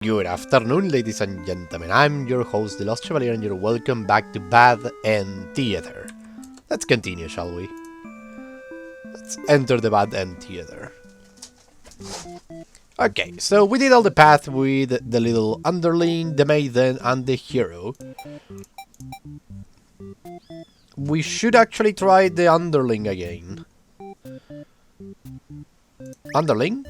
Good afternoon, ladies and gentlemen. I'm your host, the Lost Chevalier, and you're welcome back to Bad End Theater. Let's continue, shall we? Let's enter the Bad End Theater. Okay, so we did all the path with the little Underling, the maiden, and the hero. We should actually try the Underling again. Underling?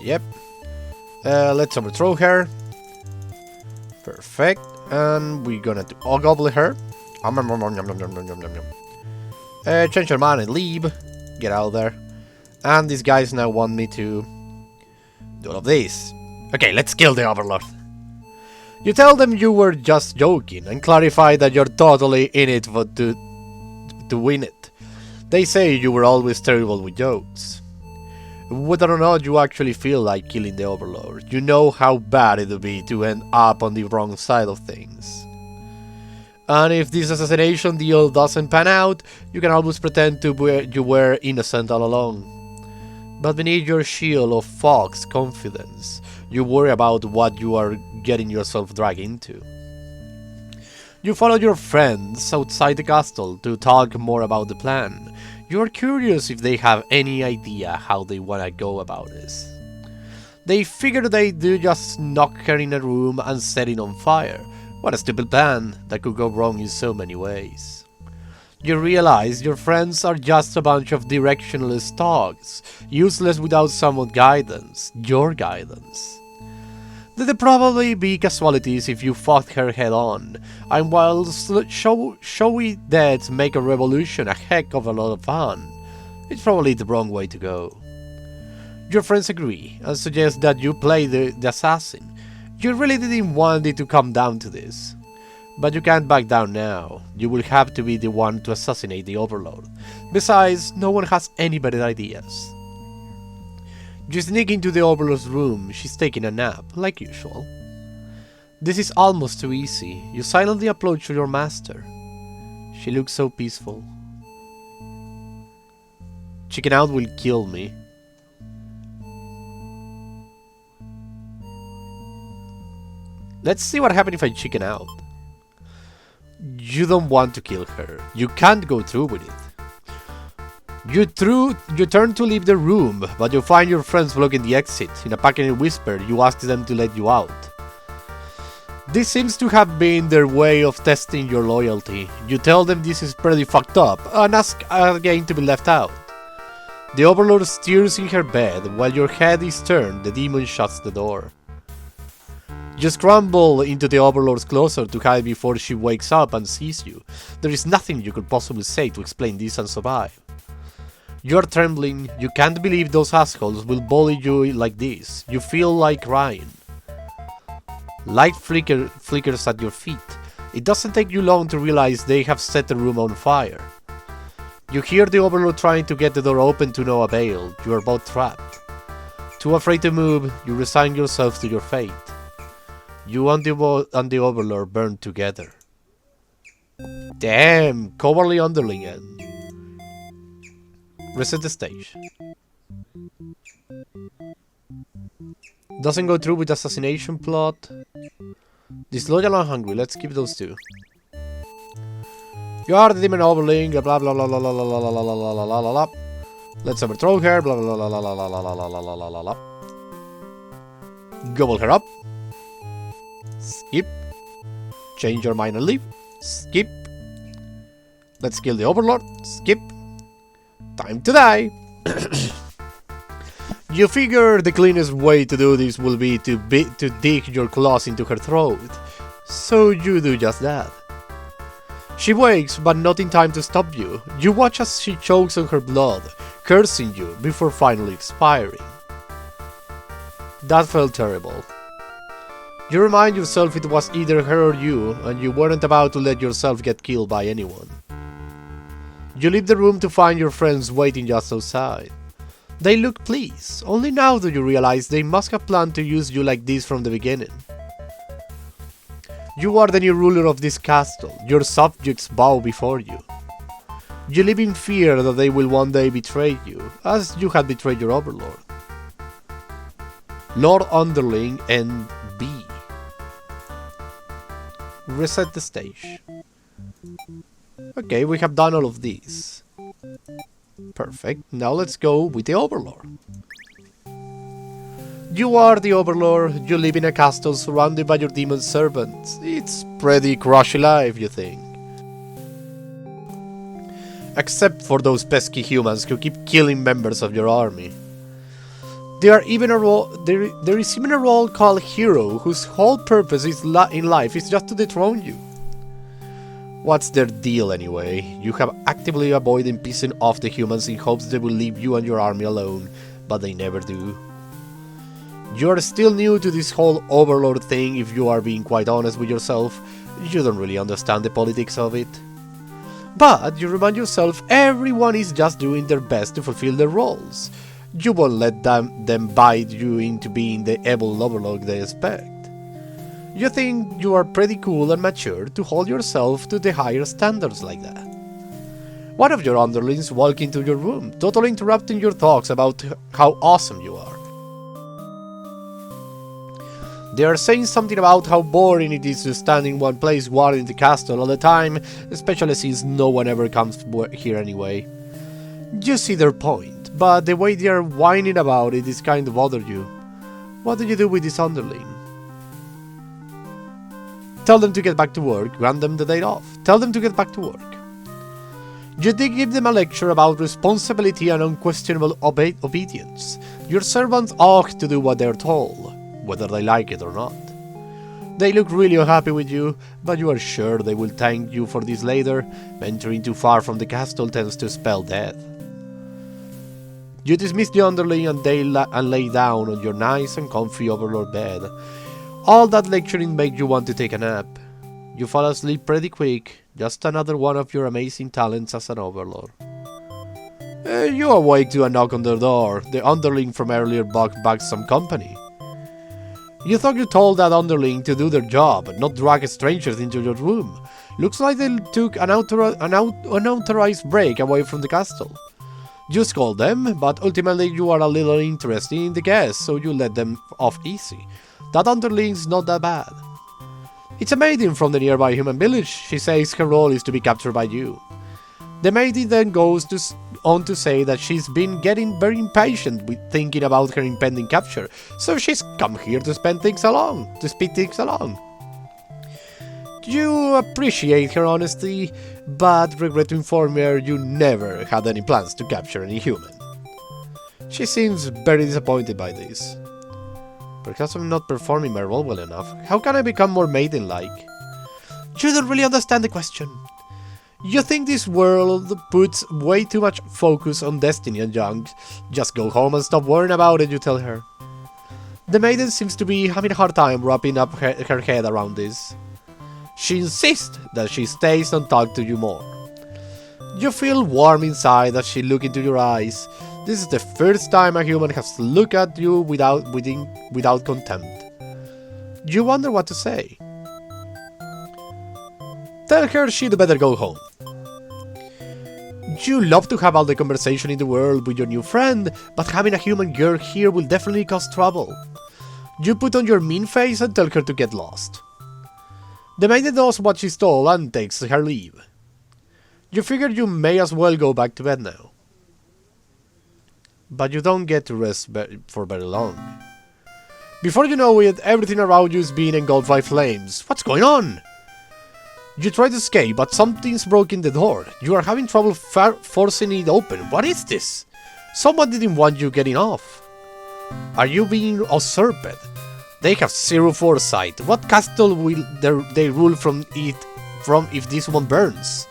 Yep. Let's overthrow her. Perfect. And we're gonna gobble her. Change your mind and leave. Get out there. And these guys now want me to do all of this. Okay, let's kill the Overlord. You tell them you were just joking and clarify that you're totally in it for to win it. They say you were always terrible with jokes. Whether or not you actually feel like killing the Overlord, you know how bad it would be to end up on the wrong side of things. And if this assassination deal doesn't pan out, you can always pretend you were innocent all along. But beneath your shield of false confidence, you worry about what you are getting yourself dragged into. You follow your friends outside the castle to talk more about the plan. You are curious if they have any idea how they wanna go about this. They figure they do just knock her in a room and set it on fire. What a stupid plan that could go wrong in so many ways. You realize your friends are just a bunch of directionless dogs, useless without someone's guidance, your guidance. There'd probably be casualties if you fought her head on, and while showy deaths make a revolution a heck of a lot of fun, it's probably the wrong way to go. Your friends agree, and suggest that you play the assassin. You really didn't want it to come down to this. But you can't back down now. You will have to be the one to assassinate the Overlord. Besides, no one has any better ideas. You sneak into the Overlord's room. She's taking a nap, like usual. This is almost too easy. You silently approach your master. She looks so peaceful. Chicken out will kill me. Let's see what happens if I chicken out. You don't want to kill her. You can't go through with it. You turn to leave the room, but you find your friends blocking the exit. In a panicked whisper, you ask them to let you out. This seems to have been their way of testing your loyalty. You tell them this is pretty fucked up, and ask again to be left out. The Overlord stirs in her bed. While your head is turned, the demon shuts the door. You scramble into the Overlord's closet to hide before she wakes up and sees you. There is nothing you could possibly say to explain this and survive. You are trembling. You can't believe those assholes will bully you like this. You feel like crying. Light flickers at your feet. It doesn't take you long to realize they have set the room on fire. You hear the Overlord trying to get the door open to no avail. You are both trapped. Too afraid to move, you resign yourself to your fate. You and the Overlord burn together. Damn, cowardly Underling end. Reset the stage. Doesn't go through with assassination plot. Disloyal and hungry, let's keep those two. You are the demon Overling, blah blah blah blah blah blah blah blah blah blah blah blah. Let's overthrow her, blah blah blah blah blah blah blah blah blah blah blah. Gobble her up. Skip. Change your mind and leave. Skip. Let's kill the Overlord. Skip. Time to die. You figure the cleanest way to do this will be to dig your claws into her throat. So you do just that. She wakes, but not in time to stop you. You watch as she chokes on her blood, cursing you before finally expiring. That felt terrible. You remind yourself it was either her or you, and you weren't about to let yourself get killed by anyone. You leave the room to find your friends waiting just outside. They look pleased. Only now do you realize they must have planned to use you like this from the beginning. You are the new ruler of this castle. Your subjects bow before you. You live in fear that they will one day betray you, as you had betrayed your Overlord. Lord Underling and B. Reset the stage. Okay, we have done all of these. Perfect. Now let's go with the Overlord. You are the Overlord. You live in a castle surrounded by your demon servants. It's pretty crushy life, you think. Except for those pesky humans who keep killing members of your army. There is even a role called Hero, whose whole purpose in life is just to dethrone you. What's their deal anyway? You have actively avoided pissing off the humans in hopes they will leave you and your army alone, but they never do. You're still new to this whole Overlord thing. If you are being quite honest with yourself. You don't really understand the politics of it. But you remind yourself everyone is just doing their best to fulfill their roles. You won't let them bite you into being the evil Overlord they expect. You think you are pretty cool and mature to hold yourself to the higher standards like that. One of your underlings walk into your room, totally interrupting your talks about how awesome you are. They are saying something about how boring it is to stand in one place guarding the castle all the time, especially since no one ever comes here anyway. You see their point, but the way they are whining about it is kind of bother you. What do you do with this underling? Tell them to get back to work, grant them the day off. Tell them to get back to work. You did give them a lecture about responsibility and unquestionable obedience. Your servants ought to do what they're told, whether they like it or not. They look really unhappy with you, but you are sure they will thank you for this later. Venturing too far from the castle tends to spell death. You dismiss the underling and lay down on your nice and comfy Overlord bed. All that lecturing made you want to take a nap. You fall asleep pretty quick, just another one of your amazing talents as an Overlord. You awake to a knock on the door. The underling from earlier bugged some company. You thought you told that underling to do their job, not drag strangers into your room. Looks like they took an unauthorized break away from the castle. You scold them, but ultimately you are a little interested in the guests, so you let them off easy. That underling's not that bad. It's a maiden from the nearby human village. She says her role is to be captured by you. The maiden then goes on to say that she's been getting very impatient with thinking about her impending capture, so she's come here to speed things along. You appreciate her honesty, but regret to inform her you never had any plans to capture any human. She seems very disappointed by this. Perhaps I'm not performing my role well enough. How can I become more maiden-like? You don't really understand the question. You think this world puts way too much focus on destiny and junk. Just go home and stop worrying about it, you tell her. The maiden seems to be having a hard time wrapping up her head around this. She insists that she stays and talks to you more. You feel warm inside as she looks into your eyes. This is the first time a human has looked at you without contempt. You wonder what to say. Tell her she'd better go home. You love to have all the conversation in the world with your new friend, but having a human girl here will definitely cause trouble. You put on your mean face and tell her to get lost. The maiden does what she's told and takes her leave. You figure you may as well go back to bed now. But you don't get to rest for very long. Before you know it, everything around you is being engulfed by flames. What's going on? You try to escape, but something's broken the door. You are having trouble forcing it open. What is this? Someone didn't want you getting off. Are you being usurped? They have zero foresight. What castle will they rule from if this one burns?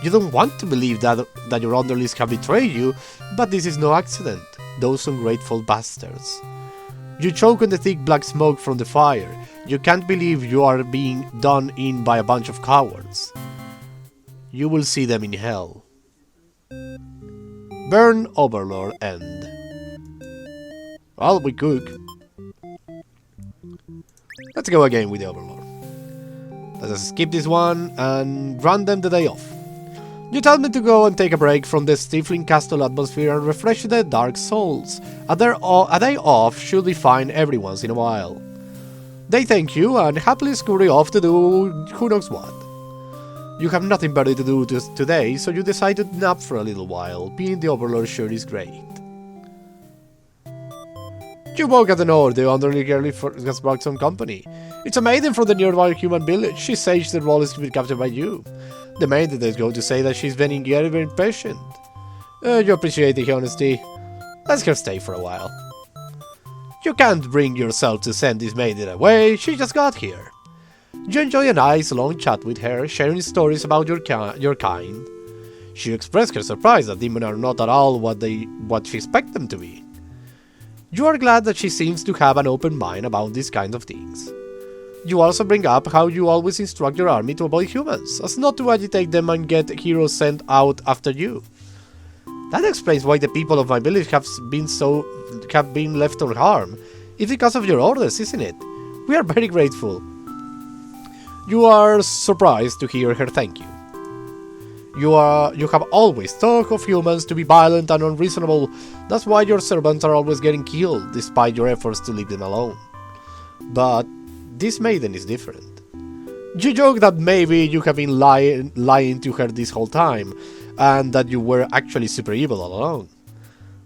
You don't want to believe that your underlings have betrayed you, but this is no accident. Those ungrateful bastards. You choke on the thick black smoke from the fire. You can't believe you are being done in by a bunch of cowards. You will see them in hell. Burn, Overlord, end. Well, we cook. Let's go again with the Overlord. Let's skip this one and grant them the day off. You tell me to go and take a break from the stifling castle atmosphere and refresh their dark souls. A day off should be fine every once in a while. They thank you and happily scurry off to do who knows what. You have nothing better to do today, so you decide to nap for a little while. Being the Overlord sure is great. You woke at the north, the Underling girl has brought some company. It's a maiden from the nearby human village. She says the role is to be captured by you. The maiden is going to say that she's been very impatient. You appreciate the honesty. Let her stay for a while. You can't bring yourself to send this maiden away, she just got here. You enjoy a nice long chat with her, sharing stories about your kind. She expressed her surprise that demons are not at all what she expects them to be. You are glad that she seems to have an open mind about these kinds of things. You also bring up how you always instruct your army to avoid humans, as not to agitate them and get heroes sent out after you. That explains why the people of my village have been left unharmed. It's because of your orders, isn't it? We are very grateful. You are surprised to hear her thank you. You have always talked of humans to be violent and unreasonable. That's why your servants are always getting killed, despite your efforts to leave them alone. But this maiden is different. You joke that maybe you have been lying to her this whole time, and that you were actually super evil all along.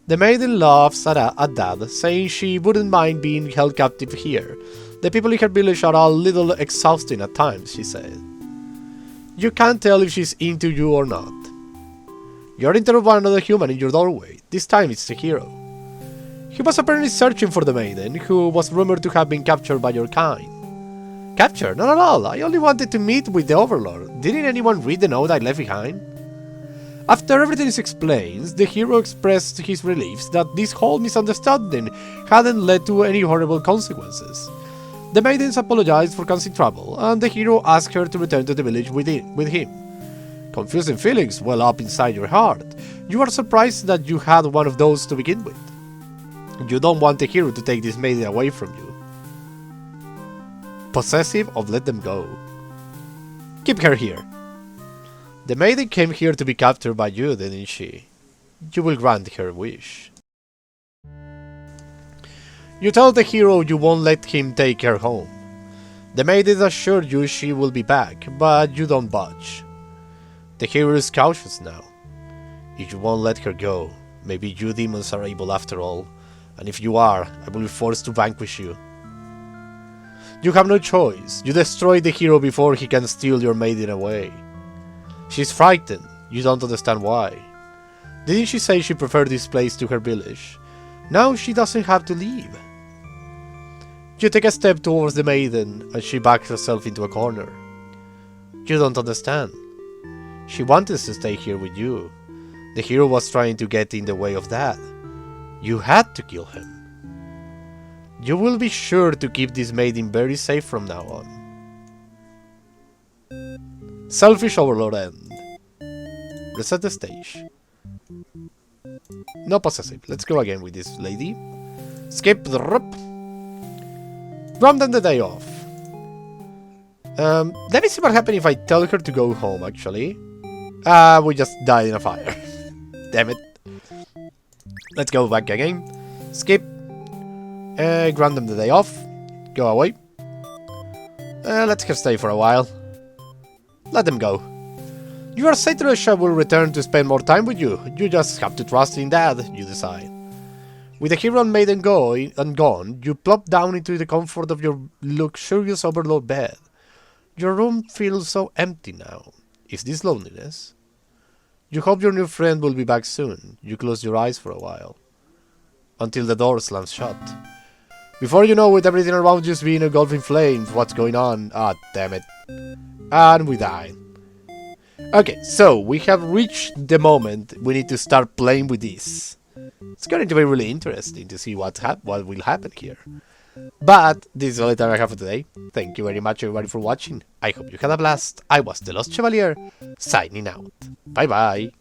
The maiden laughs at that, saying she wouldn't mind being held captive here. The people in her village are a little exhausting at times, she said. You can't tell if she's into you or not. You're interrupted by another human in your doorway. This time it's the hero. He was apparently searching for the maiden, who was rumored to have been captured by your kind. Captured? Not at all. I only wanted to meet with the Overlord. Didn't anyone read the note I left behind? After everything is explained, the hero expressed his relief that this whole misunderstanding hadn't led to any horrible consequences. The maidens apologized for causing trouble, and the hero asked her to return to the village with him. Confusing feelings well up inside your heart. You are surprised that you had one of those to begin with. You don't want the hero to take this maiden away from you. Possessive of let them go. Keep her here. The maiden came here to be captured by you, didn't she? You will grant her wish. You tell the hero you won't let him take her home. The maiden assures you she will be back, but you don't budge. The hero is cautious now. If you won't let her go, maybe you demons are able after all, and if you are, I will be forced to vanquish you. You have no choice. You destroy the hero before he can steal your maiden away. She's frightened. You don't understand why. Didn't she say she preferred this place to her village? Now she doesn't have to leave. You take a step towards the maiden, and she backs herself into a corner. You don't understand. She wanted to stay here with you. The hero was trying to get in the way of that. You had to kill him. You will be sure to keep this maiden very safe from now on. Selfish Overlord end. Reset the stage. No possessive. Let's go again with this lady. Skip the rip. Grant them the day off. Let me see what happens if I tell her to go home, actually. We just died in a fire. Damn it. Let's go back again. Skip. Grant them the day off. Go away. Let her stay for a while. Let them go. Your Satyrisha will return to spend more time with you. You just have to trust in that, you decide. With the hero and maiden gone, you plop down into the comfort of your luxurious Overlord bed. Your room feels so empty now. Is this loneliness? You hope your new friend will be back soon. You close your eyes for a while. Until the door slams shut. Before you know it, everything around you is being engulfed in flames. What's going on? Ah, damn it. And we died. Okay, so we have reached the moment we need to start playing with this. It's going to be really interesting to see what will happen here. But this is all the time I have for today. Thank you very much everybody for watching. I hope you had a blast. I was the Lost Chevalier, signing out. Bye bye.